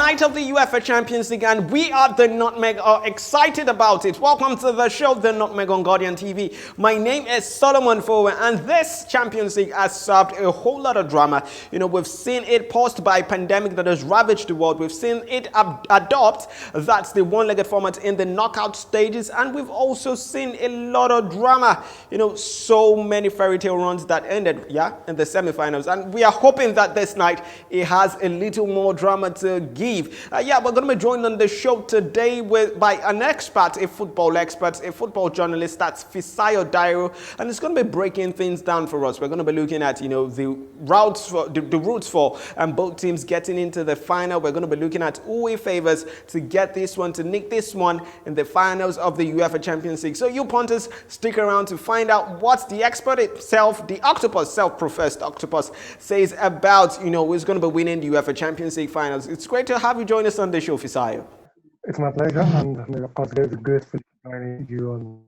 night of the UEFA Champions League, and we at the Nutmeg are excited about it. Welcome to the show, the Nutmeg on Guardian TV. My name is Solomon Fowowe, and this Champions League has served a whole lot of drama. You know, we've seen it paused by a pandemic that has ravaged the world. We've seen it adopt, that's the one-legged format in the knockout stages, and we've also seen a lot of drama. You know, so many fairy tale runs that ended, in the semi-finals, and we are hoping that this night it has a little more drama to give. We're going to be joined on the show today by an expert, a football journalist, that's Fisayo Dairo, and it's going to be breaking things down for us. We're going to be looking at, the routes for the routes for both teams getting into the final. We're going to be looking at who it favors to get this one, to nick this one in the finals of the UEFA Champions League. So you punters, stick around to find out what the expert itself, the octopus, self-professed octopus, says about, who's going to be winning the UEFA Champions League finals. It's great to have you join us on the show, Fisayo. It's my pleasure, and of course, it's grateful joining you on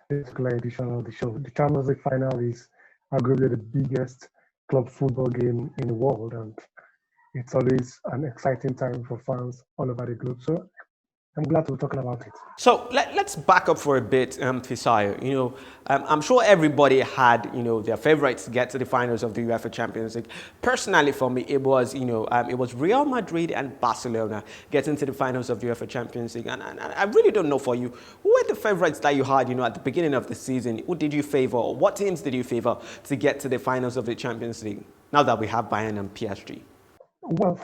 this particular edition of the show. The Champions League final is arguably the biggest club football game in the world, and it's always an exciting time for fans all over the globe. So I'm glad to be talking about it. So let's back up for a bit, Fisayo. I'm sure everybody had, their favorites to get to the finals of the UEFA Champions League. Personally, for me, it was Real Madrid and Barcelona getting to the finals of the UEFA Champions League. And I really don't know for you, who were the favorites that you had, at the beginning of the season? Who did you favor? Or what teams did you favor to get to the finals of the Champions League? Now that we have Bayern and PSG. Well,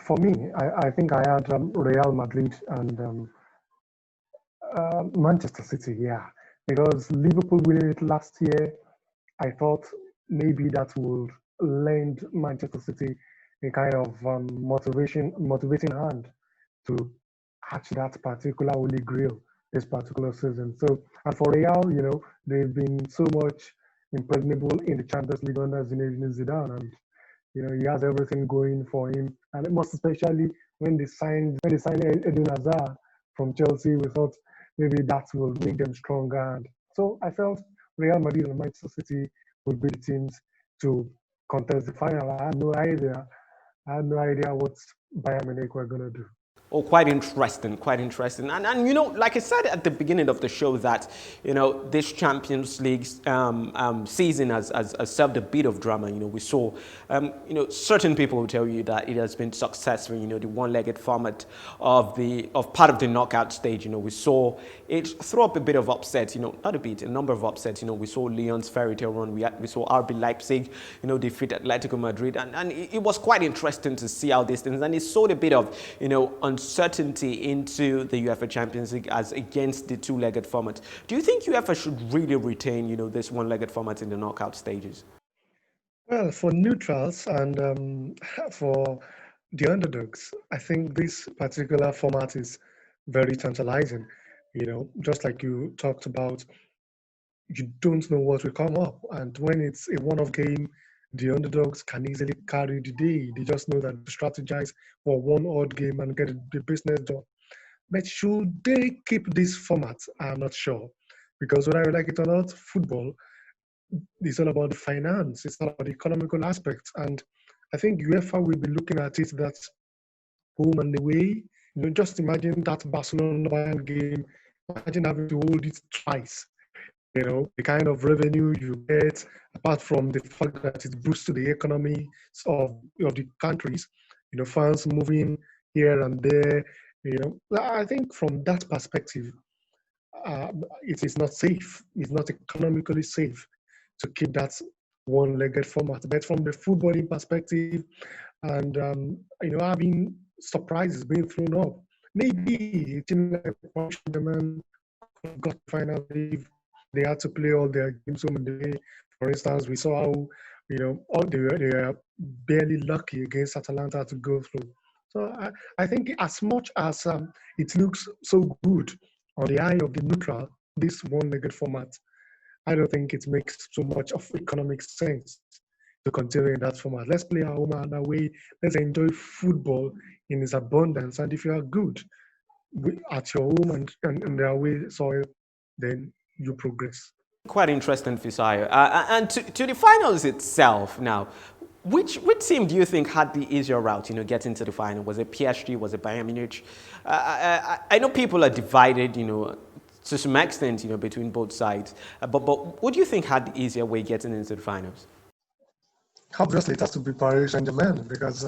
for me, I think I had Real Madrid and Manchester City, because Liverpool winning it last year, I thought maybe that would lend Manchester City a kind of motivating hand to hatch that particular holy grail this particular season. So, and for Real, they've been so much impregnable in the Champions League under Zinedine Zidane, and he has everything going for him, and most especially when they signed Eden Hazard from Chelsea, we thought maybe that will make them stronger. And so I felt Real Madrid and Manchester City would be the teams to contest the final. I had no idea what Bayern Munich were going to do. Oh, quite interesting. And like I said at the beginning of the show that, this Champions League season has served a bit of drama. We saw, certain people will tell you that it has been successful, the one-legged format of part of the knockout stage. We saw it throw up a bit of upset, not a bit, a number of upsets. We saw Lyon's fairy tale run. We saw RB Leipzig, defeat Atletico Madrid. And it was quite interesting to see how these things, and it showed a bit of, uncertainty into the UEFA Champions League as against the two-legged format. Do you think UEFA should really retain, this one-legged format in the knockout stages? Well, for neutrals and for the underdogs, I think this particular format is very tantalizing. Just like you talked about, you don't know what will come up, and when it's a one-off game, the underdogs can easily carry the day. They just know that to strategize for one odd game and get the business done. But should they keep this format? I'm not sure. Because whether you like it or not, football is all about the finance. It's all about the economical aspects. And I think UEFA will be looking at it that home and away. Just imagine that Barcelona-Bayern game. Imagine having to hold it twice. The kind of revenue you get, apart from the fact that it boosts the economy of the countries, fans moving here and there, I think from that perspective, it is not safe. It's not economically safe to keep that one-legged format. But from the footballing perspective, and having surprises being thrown up, maybe a team like Barcelona got finally. They had to play all their games home and away. For instance, we saw how they were barely lucky against Atalanta to go through. So I think as much as it looks so good on the eye of the neutral, this one-legged format, I don't think it makes so much of economic sense to continue in that format. Let's play our home and away. Let's enjoy football in its abundance. And if you are good at your home and the away soil, then you progress. Quite interesting, Fisayo. And to the finals itself now, Which team do you think had the easier route, getting to the final? Was it PSG? Was it Bayern Munich? I know people are divided, to some extent, between both sides. But what do you think had the easier way getting into the finals? Obviously, it has to be Paris Saint-Germain because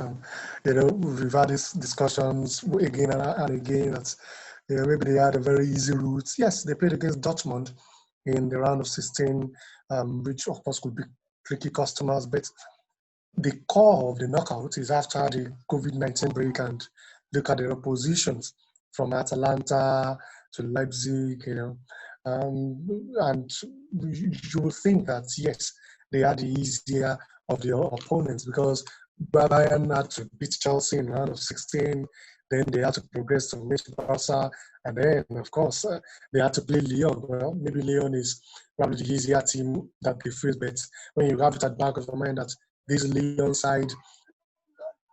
we've had these discussions again and again that maybe they had a very easy route. Yes, they played against Dortmund in the round of 16, which of course could be tricky customers, but the core of the knockout is after the COVID-19 break, and look at the oppositions from Atalanta to Leipzig, and you will think that yes, they had the easier of the opponents because Bayern had to beat Chelsea in round of 16, then they had to progress to meet Barca, and then of course they had to play Lyon. Well, maybe Lyon is probably the easier team that they face, but when you have it at the back of your mind that this Lyon side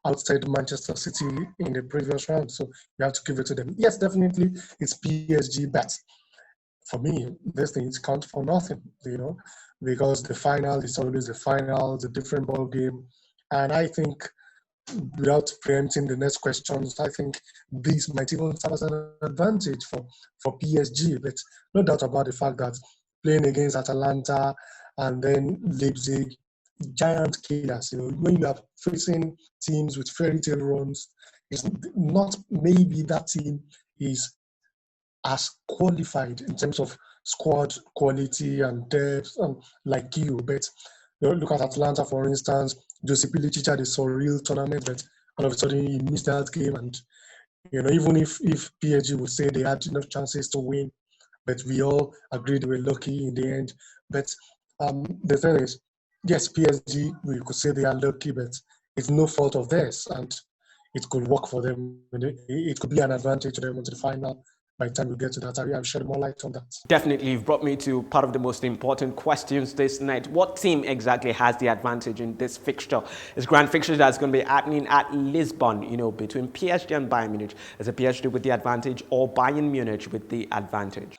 outside Manchester City in the previous round, so you have to give it to them. Yes, definitely, it's PSG, but for me, these things count for nothing, because the final is always the final, it's a different ball game, and I think without preempting the next questions, I think this might even serve as an advantage for PSG. But no doubt about the fact that playing against Atalanta and then Leipzig, giant killers, when you are facing teams with fairy tale runs, it's not maybe that team is as qualified in terms of squad quality and depth like you. But look at Atlanta, for instance. Jose Pilicic had a surreal tournament, but all of a sudden he missed that game. And even if PSG would say they had enough chances to win, but we all agreed they were lucky in the end. But the thing is, yes, PSG, we could say they are lucky, but it's no fault of theirs, and it could work for them. It could be an advantage to them into the final. By the time we get to that, I'll shed more light on that. Definitely, you've brought me to part of the most important questions this night. What team exactly has the advantage in this fixture? This grand fixture that's going to be happening at Lisbon, between PSG and Bayern Munich. Is it PSG with the advantage or Bayern Munich with the advantage?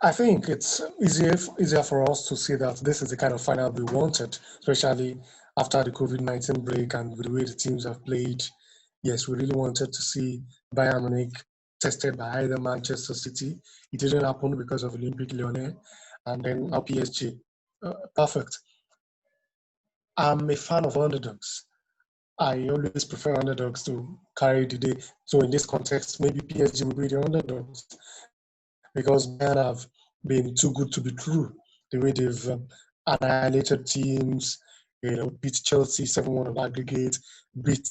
I think it's easier for us to see that this is the kind of final we wanted, especially after the COVID-19 break and with the way the teams have played. Yes, we really wanted to see Bayern Munich tested by either Manchester City. It didn't happen because of Olympique Lyonnais, and then now PSG. Perfect. I'm a fan of underdogs. I always prefer underdogs to carry the day. So in this context, maybe PSG will be the underdogs because Bayern have been too good to be true. The way they've annihilated teams, beat Chelsea 7-1 on aggregate, beat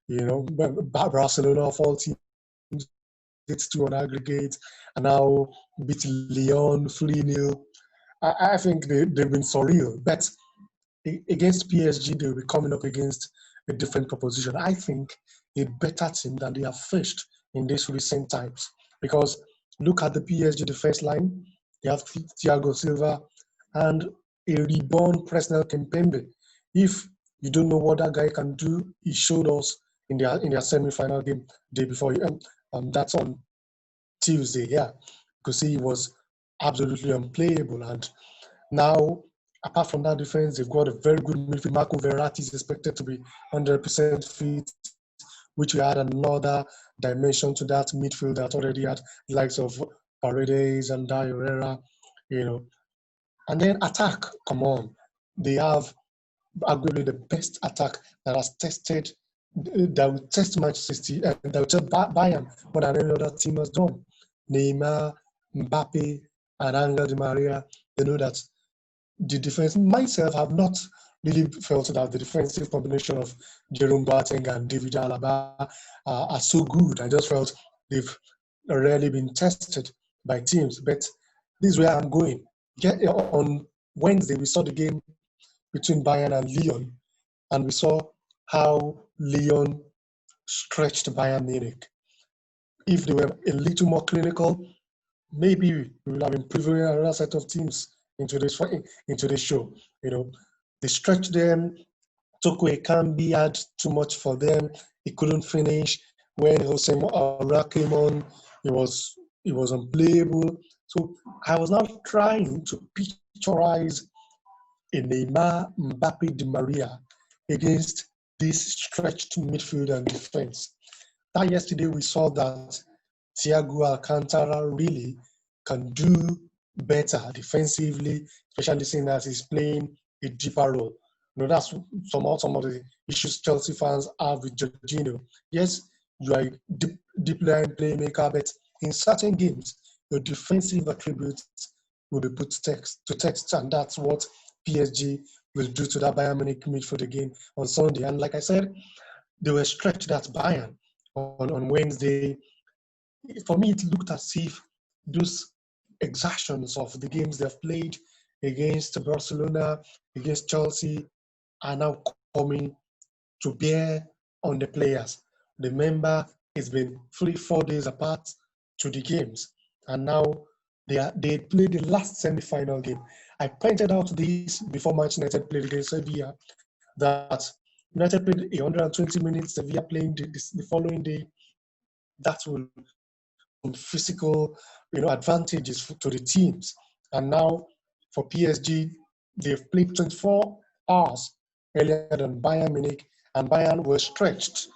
Barcelona of all teams, it's 2 on aggregate, and now beat Lyon 3-0. I think they've been surreal. But against PSG, they'll be coming up against a different proposition. I think a better team than they have faced in these recent times. Because look at the PSG defense line. They have Thiago Silva and a reborn Presnel Kimpembe. If you don't know what that guy can do, he showed us in their semi-final game the day before. That's on Tuesday, yeah. Because he was absolutely unplayable. And now, apart from that defense, they've got a very good midfield. Marco Verratti is expected to be 100% fit, which will add another dimension to that midfield that already had the likes of Paredes and Herrera, And then attack, come on. They have arguably the best attack that has tested, that will test Manchester City, and that will test Bayern more than any other team has done. Neymar, Mbappe, and Angel Di Maria, they know that the defense, myself, have not really felt that the defensive combination of Jerome Boateng and David Alaba are so good. I just felt they've rarely been tested by teams. But this is where I'm going. On Wednesday, we saw the game between Bayern and Lyon, and we saw how Lyon stretched Bayern Munich. If they were a little more clinical, maybe we will have been previewing another set of teams into this show. They stretched them. Toko Ekambi had too much for them. He couldn't finish. When Jose Aura came on, he was unplayable. So I was now trying to picturize a Neymar, Mbappe, Di Maria against this stretched midfield and defense. That yesterday we saw that Thiago Alcantara really can do better defensively, especially seeing as he's playing a deeper role. That's some of the issues Chelsea fans have with Jorginho. Yes, you are a deep line playmaker, but in certain games, your defensive attributes will be put to text, and that's what PSG will do to that Bayern Munich midfield again on Sunday. And like I said, they were stretched at Bayern on Wednesday. For me, it looked as if those exactions of the games they've played against Barcelona, against Chelsea, are now coming to bear on the players. Remember, it's been 3-4 days apart to the games, and now they played the last semi-final game. I pointed out this before Manchester United played against Sevilla, that United played 120 minutes, Sevilla playing the following day. That will physical, advantages to the teams. And now for PSG, they've played 24 hours earlier than Bayern Munich, and Bayern were stretched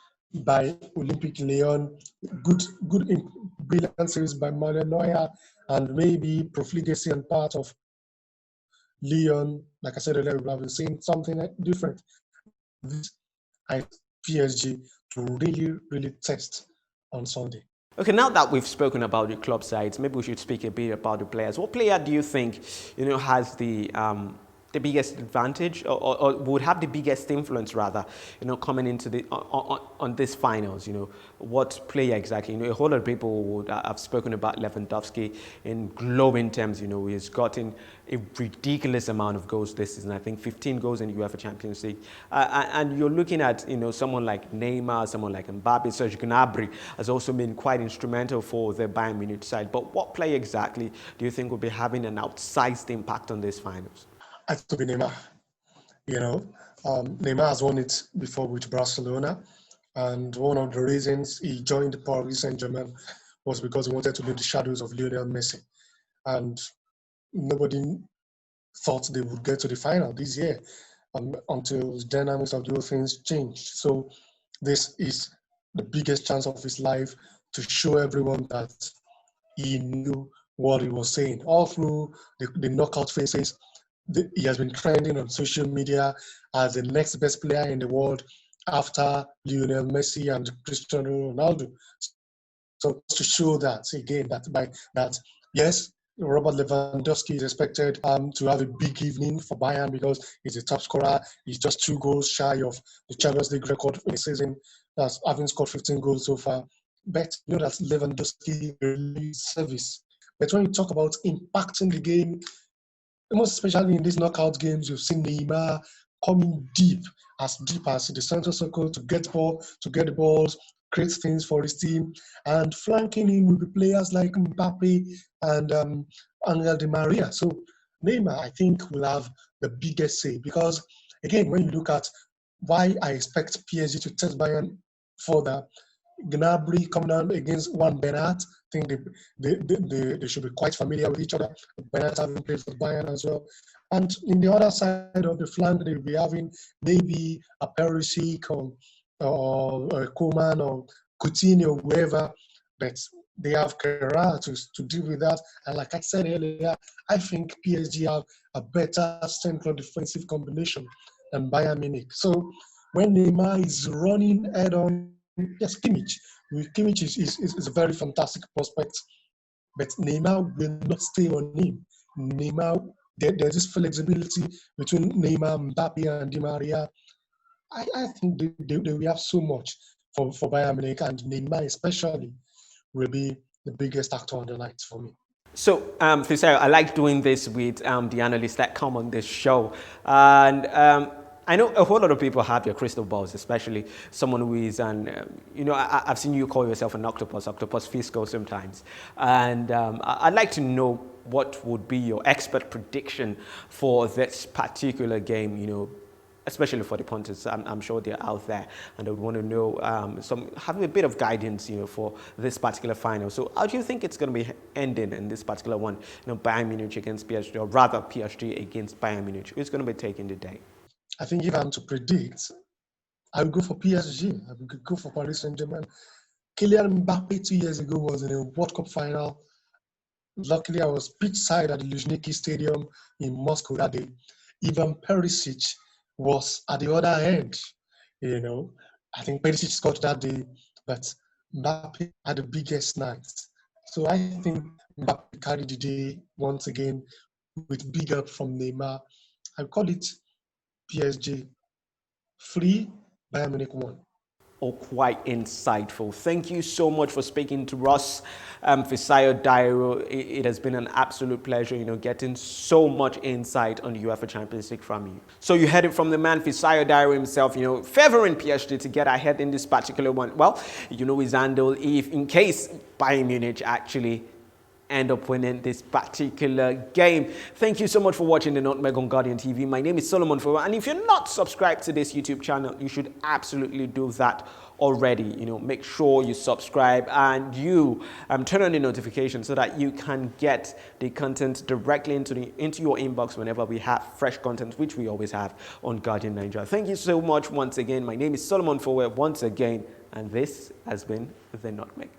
by Olympic Lyon. Good, brilliant series by Manuel Neuer, and maybe profligacy and part of Lyon. Like I said earlier, we have been seeing something different. This I PSG to really test on Sunday. Okay, now that we've spoken about the club sides, maybe we should speak a bit about the players. What player do you think, has the biggest advantage, or would have the biggest influence, rather, coming into the on these finals? What player exactly? A whole lot of people would have spoken about Lewandowski in glowing terms. He's gotten a ridiculous amount of goals this season. I think 15 goals in the UEFA Champions League. And you're looking at someone like Neymar, someone like Mbappe, Serge Gnabry has also been quite instrumental for the Bayern Munich side. But what player exactly do you think will be having an outsized impact on these finals? Has to be Neymar. Neymar has won it before with Barcelona, and one of the reasons he joined Paris Saint-Germain was because he wanted to be in the shadows of Lionel Messi, and nobody thought they would get to the final this year until the dynamics of the whole things changed. So this is the biggest chance of his life to show everyone that he knew what he was saying. All through the knockout phases, he has been trending on social media as the next best player in the world after Lionel Messi and Cristiano Ronaldo. So to show that again, that yes, Robert Lewandowski is expected to have a big evening for Bayern because he's a top scorer. He's just 2 goals shy of the Champions League record for the season. That's having scored 15 goals so far. But that Lewandowski release service. But when you talk about impacting the game, most especially in these knockout games, you've seen Neymar coming deep as the center circle to get the balls, create things for his team, and flanking him will be players like Mbappe and Angel Di Maria. So Neymar, I think, will have the biggest say because, again, when you look at why I expect PSG to test Bayern further, Gnabry coming down against Juan Bernat. I think they should be quite familiar with each other. Bernat having played for Bayern as well. And in the other side of the flank, they'll be having maybe a Perisic or Koeman or Coutinho, whoever. But they have Kerr to deal with that. And like I said earlier, I think PSG have a better central defensive combination than Bayern Munich. So when Neymar is running head-on, yes, Kimmich. Kimmich is a very fantastic prospect, but Neymar will not stay on him. Neymar, there's this flexibility between Neymar, Mbappe, and Di Maria. I think they will have so much for Bayern Munich, and Neymar especially will be the biggest actor on the night for me. So, Fisayo, I like doing this with the analysts that come on this show. And I know a whole lot of people have your crystal balls, especially someone who is I've seen you call yourself an octopus fisco sometimes. And I'd like to know what would be your expert prediction for this particular game, especially for the punters. I'm sure they're out there and they would want to know having a bit of guidance, for this particular final. So how do you think it's going to be ending in this particular one? Bayern Munich against PSG, or rather PSG against Bayern Munich. Who's going to be taking the day? I think if I'm to predict, I would go for PSG. I would go for Paris Saint-Germain. Kylian Mbappe 2 years ago was in a World Cup final. Luckily, I was pitch side at the Luzhniki Stadium in Moscow that day. Ivan Perisic was at the other end. You know, I think Perisic scored that day, but Mbappe had the biggest night. So I think Mbappe carried the day once again with big help from Neymar. I call it PSG 3, Bayern Munich 1. Oh, quite insightful. Thank you so much for speaking to us, Fisayo Dairo. It has been an absolute pleasure, getting so much insight on the UEFA Champions League from you. So you heard it from the man, Fisayo Dairo himself, favoring PSG to get ahead in this particular one. Well, his handle, if in case Bayern Munich actually end up winning this particular game. Thank you so much for watching the Nutmeg on Guardian TV. My name is Solomon Fowowe, and if you're not subscribed to this YouTube channel, you should absolutely do that already. Make sure you subscribe and you turn on the notifications so that you can get the content directly into your inbox whenever we have fresh content, which we always have on Guardian Nigeria. Thank you so much once again. My name is Solomon Fowowe once again, and this has been the Nutmeg.